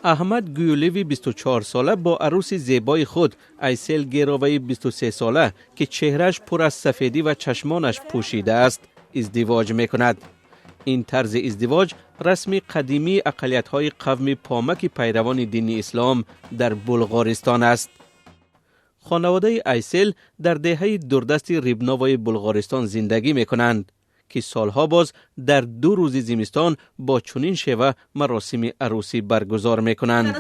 احمد گیولیوی 24 ساله با عروس زیبای خود ایسل گیرووی 23 ساله که چهرش پر از سفیدی و چشمانش پوشیده است ازدواج میکند. این طرز ازدواج رسم قدیمی اقلیت‌های قوم پامک پیروان دین اسلام در بلغارستان است. خانواده ایسل در دهه دوردست ریبناوای بلغارستان زندگی میکنند که سالها باز در 2 روز زمستان با چنین شیوه مراسم عروسی برگزار میکنند.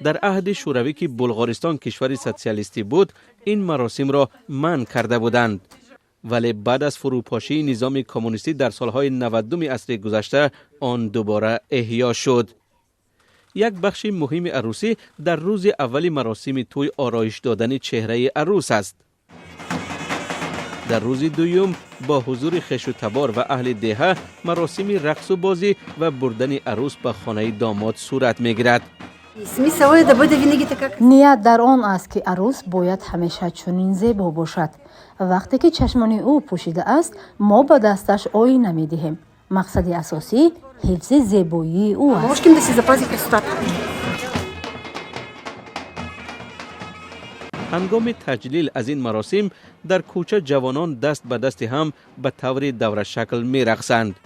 در عهد شوروی که بلغارستان کشور سوسیالیستی بود این مراسم را منع کرده بودند، ولی بعد از فروپاشی نظام کمونیستی در سالهای 90 عصر گذشته آن دوباره احیا شد. یک بخش مهم عروسی در روز اول مراسم توی آرایش دادن چهره عروس است. در روز دوم با حضور خویش و تبار و اهل دهه مراسم رقص و بازی و بردن عروس به خانه داماد صورت میگیرد. نیت در آن است که عروس باید همیشه چنین زیبا باشد. وقتی که چشمان او پوشیده است ما به دستش آینه می‌دهیم. مقصد اساسی حفظ زیبایی او است. هنگام تجلیل از این مراسم در کوچه جوانان دست به دست هم به طور دوره شکل می رقصند.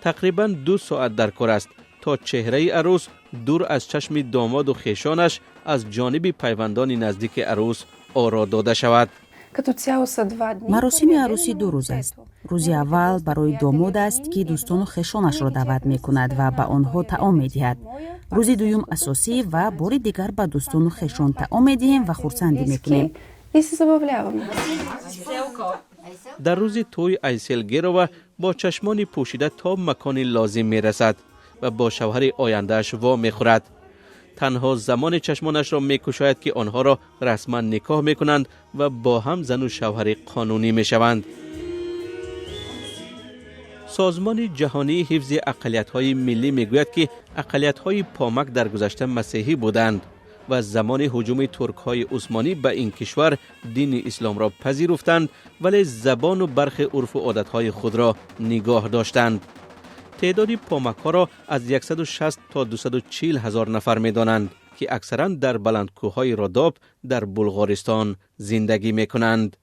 تقریباً 2 ساعت در کار است تا چهره عروس دور از چشم داماد و خویشانش از جانب پیوندان نزدیک عروس آرا داده شود. مراسم عروسی 2 روز است. روز اول برای داماد است که دوستان و خویشانش را دعوت می کند و به آنها طعام می دهد. روز دوم اساسی و بار دیگر به دوستان و خویشان طعام می دهیم و خرسندی می کنیم. در روز توی ایسل گیرووا با چشمان پوشیده تا مکان لازم می رسد و با شوهر آیندهش وا می خورد. تنها زمان چشمانش را می کشاید که آنها را رسما نکاح می کنند و با هم زن و شوهر قانونی می شوند. سازمان جهانی حفظ اقلیت‌های ملی می گوید که اقلیت‌های پامک در گذشته مسیحی بودند و زمان هجوم ترک‌های عثمانی به این کشور دین اسلام را پذیرفتند ولی زبان و برخی عرف و عادت‌های خود را نگاه داشتند. تعداد پامک‌ها را از 160 تا 240 هزار نفر می‌دانند که اکثراً در بلندکوه‌های راداب در بلغارستان زندگی می‌کنند.